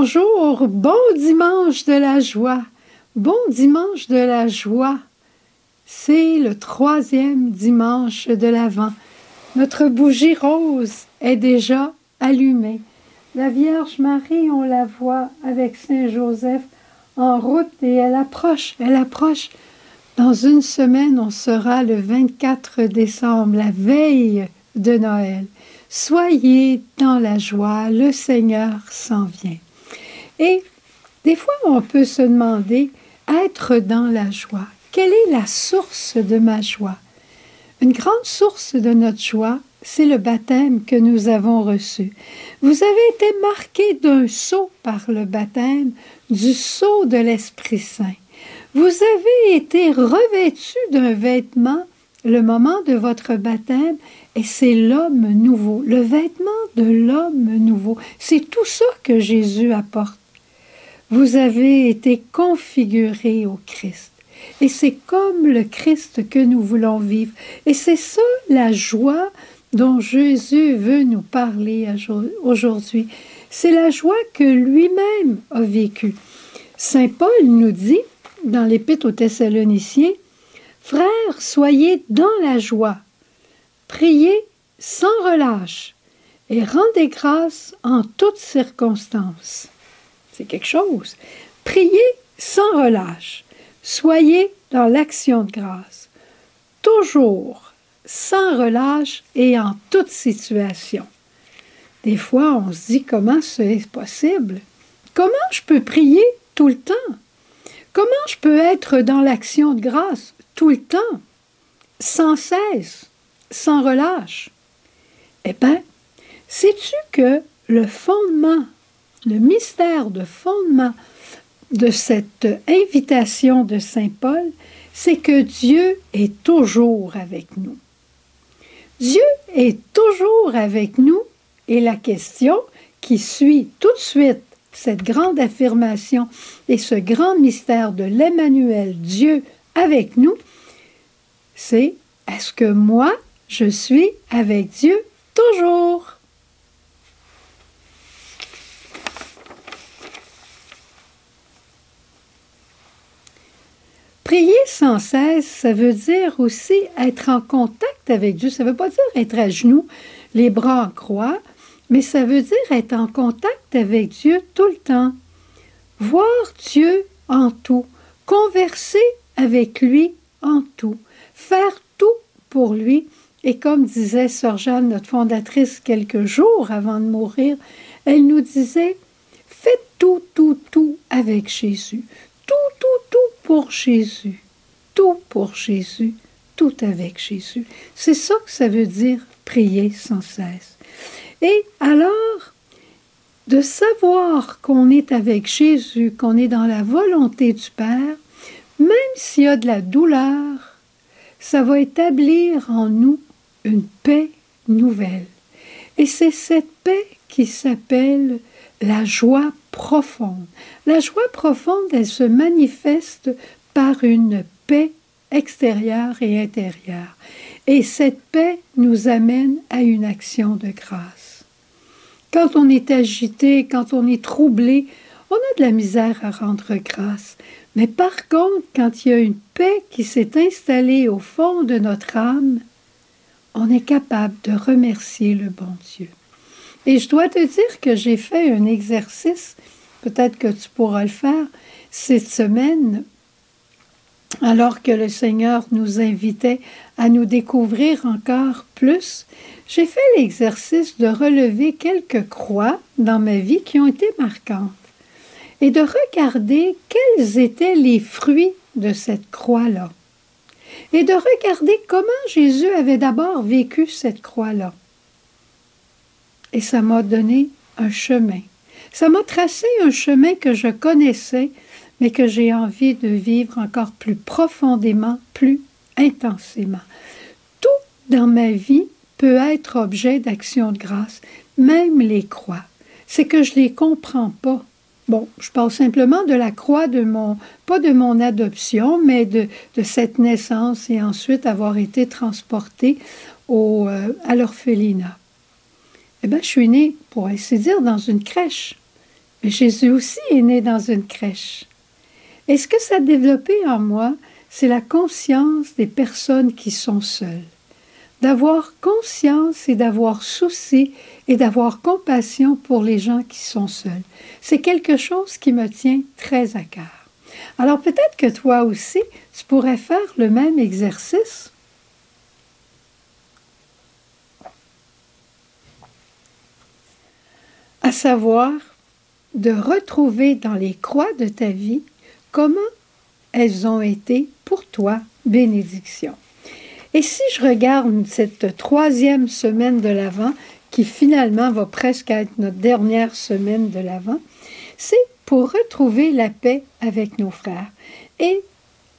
Bonjour, bon dimanche de la joie. Bon dimanche de la joie. C'est le 3e dimanche de l'Avent. Notre bougie rose est déjà allumée. La Vierge Marie, on la voit avec Saint Joseph en route et elle approche, elle approche. Dans une semaine, on sera le 24 décembre, la veille de Noël. Soyez dans la joie, le Seigneur s'en vient. Et des fois, on peut se demander, être dans la joie, quelle est la source de ma joie? Une grande source de notre joie, c'est le baptême que nous avons reçu. Vous avez été marqués d'un sceau par le baptême, du sceau de l'Esprit Saint. Vous avez été revêtus d'un vêtement le moment de votre baptême, et c'est l'homme nouveau, le vêtement de l'homme nouveau. C'est tout ça que Jésus apporte. Vous avez été configurés au Christ. Et c'est comme le Christ que nous voulons vivre. Et c'est ça la joie dont Jésus veut nous parler aujourd'hui. C'est la joie que lui-même a vécue. Saint Paul nous dit, dans l'Épître aux Thessaloniciens, « Frères, soyez dans la joie, priez sans relâche et rendez grâce en toutes circonstances. » C'est quelque chose. Priez sans relâche. Soyez dans l'action de grâce. Toujours, sans relâche et en toute situation. Des fois, on se dit, comment c'est possible? Comment je peux prier tout le temps? Comment je peux être dans l'action de grâce tout le temps, sans cesse, sans relâche? Eh bien, sais-tu que le fondement, le mystère de fondement de cette invitation de Saint Paul, c'est que Dieu est toujours avec nous. Dieu est toujours avec nous et la question qui suit tout de suite cette grande affirmation et ce grand mystère de l'Emmanuel, Dieu avec nous, c'est est-ce que moi, je suis avec Dieu toujours? Prier sans cesse, ça veut dire aussi être en contact avec Dieu. Ça ne veut pas dire être à genoux, les bras en croix, mais ça veut dire être en contact avec Dieu tout le temps. Voir Dieu en tout, converser avec lui en tout, faire tout pour lui. Et comme disait Sœur Jeanne, notre fondatrice, quelques jours avant de mourir, elle nous disait « Faites tout, tout, tout avec Jésus. Tout, tout, tout pour Jésus. Tout pour Jésus. Tout avec Jésus. » C'est ça que ça veut dire prier sans cesse. Et alors, de savoir qu'on est avec Jésus, qu'on est dans la volonté du Père, même s'il y a de la douleur, ça va établir en nous une paix nouvelle. Et c'est cette paix qui s'appelle la joie profonde. La joie profonde, elle se manifeste par une paix extérieure et intérieure. Et cette paix nous amène à une action de grâce. Quand on est agité, quand on est troublé, on a de la misère à rendre grâce. Mais par contre, quand il y a une paix qui s'est installée au fond de notre âme, on est capable de remercier le bon Dieu. Et je dois te dire que j'ai fait un exercice, peut-être que tu pourras le faire, cette semaine, alors que le Seigneur nous invitait à nous découvrir encore plus. J'ai fait l'exercice de relever quelques croix dans ma vie qui ont été marquantes et de regarder quels étaient les fruits de cette croix-là et de regarder comment Jésus avait d'abord vécu cette croix-là. Et ça m'a donné un chemin. Ça m'a tracé un chemin que je connaissais, mais que j'ai envie de vivre encore plus profondément, plus intensément. Tout dans ma vie peut être objet d'action de grâce, même les croix. C'est que je ne les comprends pas. Bon, je parle simplement de la croix pas de mon adoption, mais de cette naissance et ensuite avoir été transportée à l'orphelinat. Eh bien, je suis née, pour ainsi dire, dans une crèche Mais Jésus aussi est né dans une crèche. Et ce que ça a développé en moi, c'est la conscience des personnes qui sont seules. D'avoir conscience et d'avoir souci et d'avoir compassion pour les gens qui sont seuls. C'est quelque chose qui me tient très à cœur. Alors peut-être que toi aussi, tu pourrais faire le même exercice. À savoir, de retrouver dans les croix de ta vie comment elles ont été pour toi bénédiction. Et si je regarde cette 3e semaine de l'Avent, qui finalement va presque être notre dernière semaine de l'Avent, c'est pour retrouver la paix avec nos frères. Et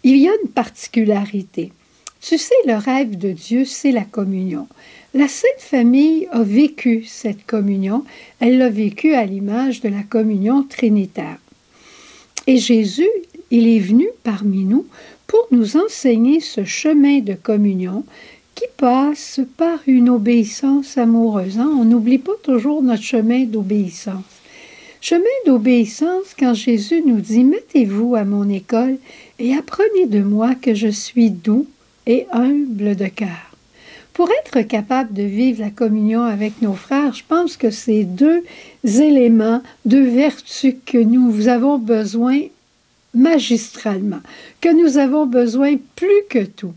il y a une particularité. Tu sais, le rêve de Dieu, c'est la communion. La Sainte Famille a vécu cette communion. Elle l'a vécue à l'image de la communion trinitaire. Et Jésus, il est venu parmi nous pour nous enseigner ce chemin de communion qui passe par une obéissance amoureuse. On n'oublie pas toujours notre chemin d'obéissance. Chemin d'obéissance quand Jésus nous dit « Mettez-vous à mon école et apprenez de moi que je suis doux et humble de cœur. » Pour être capable de vivre la communion avec nos frères, je pense que c'est 2 éléments, 2 vertus que nous avons besoin magistralement, que nous avons besoin plus que tout.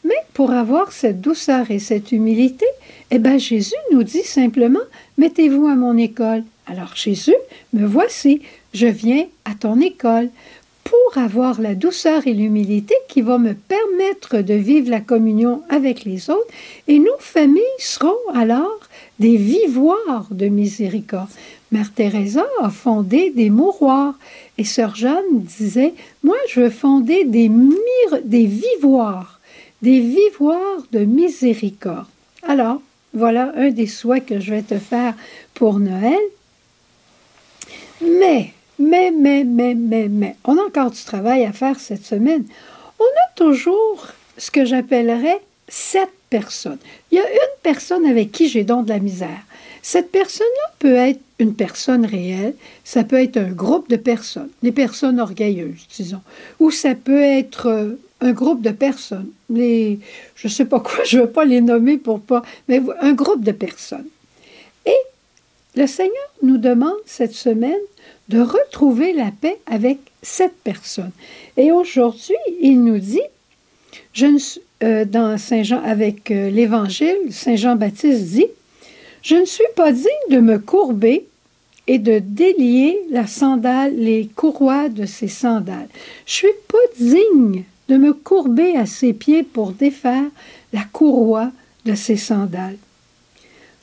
Mais pour avoir cette douceur et cette humilité, eh bien Jésus nous dit simplement « Mettez-vous à mon école. » Alors Jésus, me voici, je viens à ton école pour avoir la douceur et l'humilité qui va me permettre de vivre la communion avec les autres, et nos familles seront alors des vivoirs de miséricorde. Mère Teresa a fondé des mouroirs, et Sœur Jeanne disait, moi je veux fonder des vivoirs de miséricorde. Alors, voilà un des souhaits que je vais te faire pour Noël. Mais, on a encore du travail à faire cette semaine. On a toujours ce que j'appellerais 7 personnes. Il y a une personne avec qui j'ai donc de la misère. Cette personne-là peut être une personne réelle, ça peut être un groupe de personnes, des personnes orgueilleuses, disons, ou ça peut être un groupe de personnes, je ne sais pas quoi, je ne veux pas les nommer pour pas, mais un groupe de personnes. Et le Seigneur nous demande cette semaine de retrouver la paix avec cette personne. Et aujourd'hui, il nous dit, dans Saint Jean, avec l'Évangile, Saint Jean-Baptiste dit, « Je ne suis pas digne de me courber et de délier les courroies de ses sandales. Je ne suis pas digne de me courber à ses pieds pour défaire la courroie de ses sandales.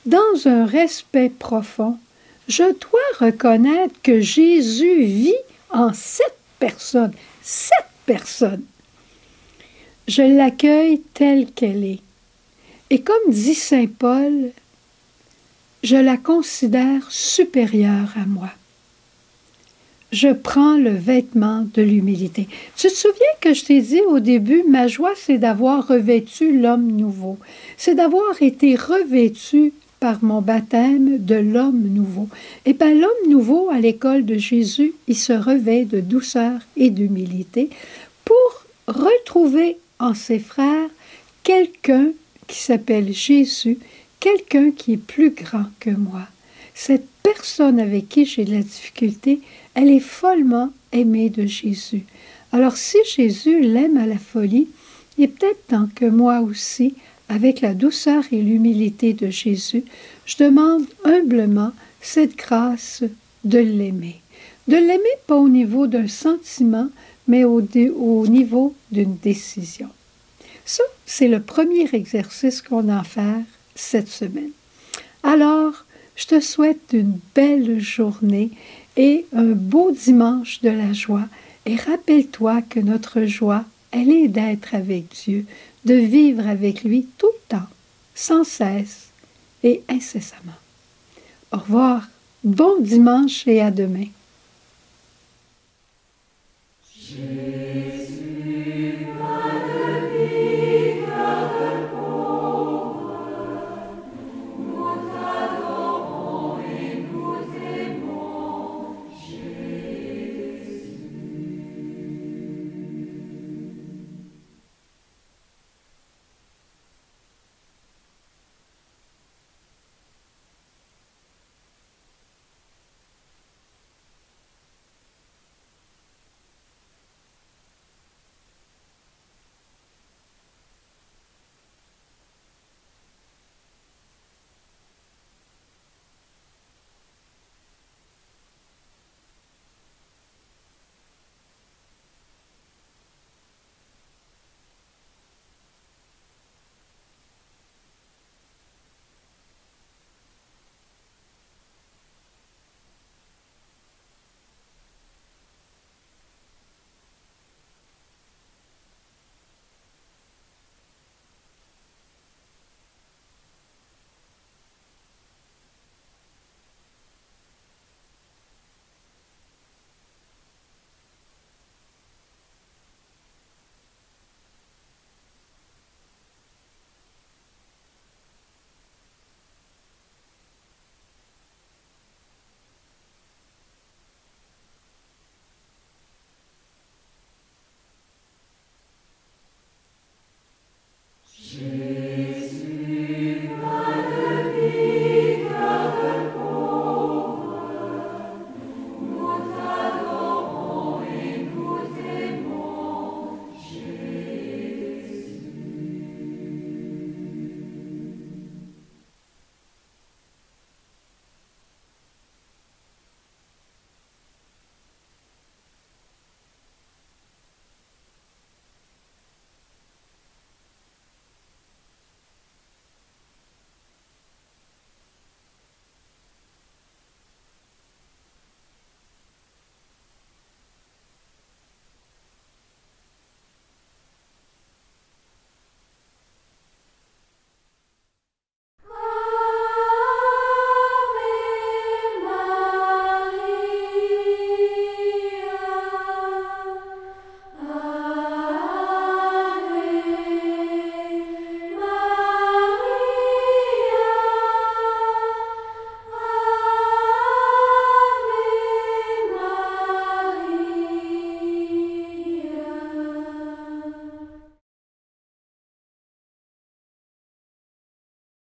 Dans un respect profond, je dois reconnaître que Jésus vit en 7 personnes. 7 personnes. Je l'accueille telle qu'elle est. Et comme dit saint Paul, je la considère supérieure à moi. Je prends le vêtement de l'humilité. Tu te souviens que je t'ai dit au début, ma joie, c'est d'avoir revêtu l'homme nouveau. C'est d'avoir été revêtu par mon baptême de l'homme nouveau. Et bien, l'homme nouveau, à l'école de Jésus, il se revêt de douceur et d'humilité pour retrouver en ses frères quelqu'un qui s'appelle Jésus, quelqu'un qui est plus grand que moi. Cette personne avec qui j'ai de la difficulté, elle est follement aimée de Jésus. Alors si Jésus l'aime à la folie, il est peut-être temps que moi aussi, avec la douceur et l'humilité de Jésus, je demande humblement cette grâce de l'aimer. De l'aimer pas au niveau d'un sentiment, mais au niveau d'une décision. Ça, c'est le premier exercice qu'on a à faire cette semaine. Alors, je te souhaite une belle journée et un beau dimanche de la joie. Et rappelle-toi que notre joie, elle est d'être avec Dieu, de vivre avec lui tout le temps, sans cesse et incessamment. Au revoir, bon dimanche et à demain.